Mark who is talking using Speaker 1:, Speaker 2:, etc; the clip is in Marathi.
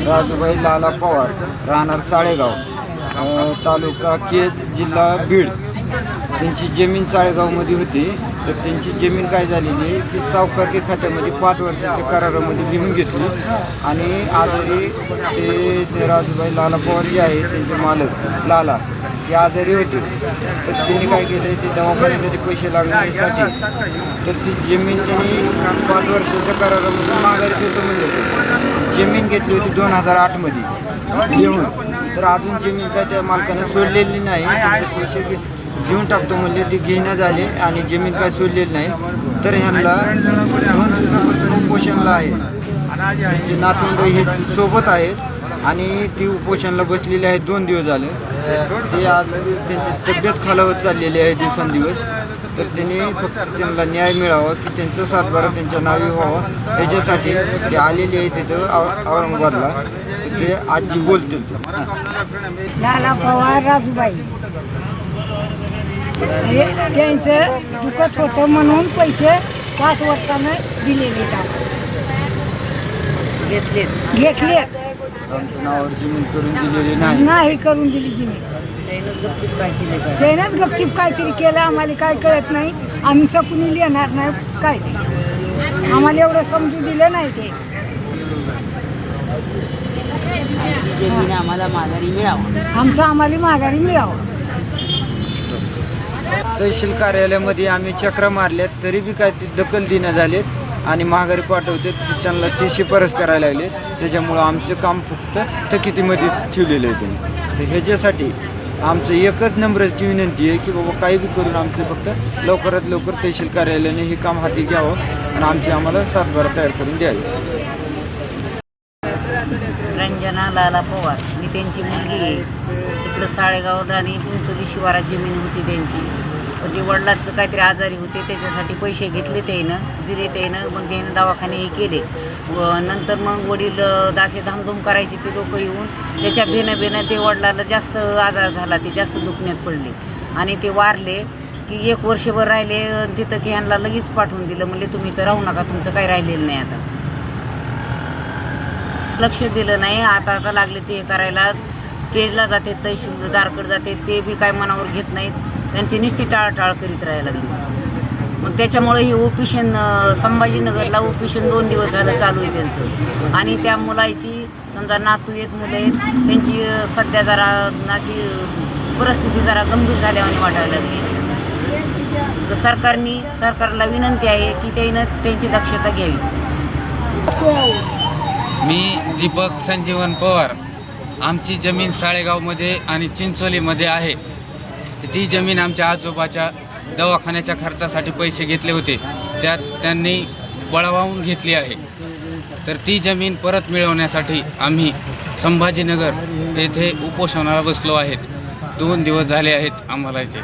Speaker 1: राजूभाई लाला पवार, राहणार साळेगाव, तालुका केज, जिल्हा बीड. त्यांची जमीन साळेगावमध्ये होती. तर त्यांची जमीन काय झालेली आहे की सावकारकी खात्यामध्ये 5 वर्षाच्या करारामध्ये लिहून घेतली आणि आजारी ते राजूभाई लाला पवार जे आहे त्यांचे मालक लाला हे आजारी होते. तर त्यांनी काय केलं, ते दवाखान्यासाठी पैसे लागण्यासाठी तर ती जमीन त्यांनी 5 वर्षाच्या करारामध्ये माघारी देतो म्हणले. जमीन घेतली होती 2008मध्ये लिहून. तर अजून जमीन काय त्या मालकानं सोडलेली नाही. त्यांचे पैसे देऊन टाकतो म्हणले, ते घेणं झाले आणि जमीन काय सोडलेली नाही. तर ह्यांना 2 दिवसापासून उपोषणला आहे. त्यांचे नातवंड हे सोबत आहेत आणि ती उपोषणला बसलेली आहेत 2 दिवस झाले. ते आज त्यांची तब्येत खालावत चाललेली आहे दिवसेंदिवस. तर त्यांनी फक्त त्यांना न्याय मिळावा की त्यांचा सातबारा त्यांच्या नावे व्हावा याच्यासाठी ते आलेले आहे तिथं औरंगाबादला. तर ते आजी बोलतील.
Speaker 2: लाला पवार राजूबाई त्यांचं दुखत होतं म्हणून पैसे 5 वर्षानं दिलेले घेतले.
Speaker 1: आमच्या नावावर जमीन करून दिलेली
Speaker 2: नाही करून दिली जमीन. त्यानंच गपचिप काहीतरी केलं. आम्हाला काय कळत नाही. आमचं कुणी लिहिणार नाही काय ते. आम्हाला एवढं समजू दिलं नाही ते.
Speaker 3: जमीन आम्हाला माघारी मिळावं.
Speaker 2: आम्हाला माघारी मिळावं.
Speaker 1: तहसील कार्यालयामध्ये आम्ही चक्र मारल्यात तरी बी काय ते दखल देणं झालेत आणि माघारी पाठवते. त्यांना ते शिफारस करायला लागले. त्याच्यामुळं आमचं काम फक्त थकितीमध्ये ठेवलेलं आहे त्यांनी. तर ह्याच्यासाठी आमचं एकच नम्रची विनंती आहे की बाबा काही बी करून आमचं फक्त लवकरात लवकर तहसील कार्यालयाने हे काम हाती घ्यावं आणि आमची आम्हाला सातबारा तयार करून द्यावी.
Speaker 3: रंजना लाला पवार, मी त्यांची मुलगी आहे. तिकडं साळेगावात आणि चिंचोली शिवारात जमीन होती त्यांची. पण ते वडिलाचं काहीतरी आजारी होते, त्याच्यासाठी पैसे घेतले त्यानं, दिले त्यानं. मग त्यानं दवाखानेही केले. व नंतर मग वडील दासे धामधूम करायचे ते लोक येऊन. त्याच्या बेनं ते वडिलाला जास्त आजार झाला, ते जास्त दुखण्यात पडले आणि ते वारले. की 1 वर्षभर राहिले तिथं की ह्यांना लगेच पाठवून दिलं. म्हणजे तुम्ही तर राहू नका, तुमचं काही राहिलेलं नाही. आता लक्ष दिलं नाही. आता लागले ते करायला. केजला जाते, तहसीलदारकडे जाते, ते बी काय मनावर घेत नाहीत. त्यांची नुसती टाळटाळ करीत राहायला लागली. मग त्याच्यामुळे हे ओपिशन संभाजीनगरला ओपिशन 2 दिवस झालं चालू आहे त्यांचं. आणि त्या मुलाची समजा नातू आहेत, मुलं आहेत, त्यांची सध्या जरा अशी परिस्थिती जरा गंभीर झाल्याने वाटायला लागली. तर सरकारला विनंती आहे की त्यानं त्यांची दक्षता घ्यावी.
Speaker 4: मी दीपक संजीवन पवार. आमची जमीन साळेगावमध्ये आणि चिंचोलीमध्ये आहे. ती जमीन आमच्या आजोबाच्या दवाखान्याच्या खर्चासाठी पैसे घेतले होते, त्यात त्यांनी बळावून घेतली आहे. तर ती जमीन परत मिळवण्यासाठी आम्ही संभाजीनगर येथे उपोषणाला बसलो आहेत. 2 दिवस झाले आहेत आम्हाला इथे.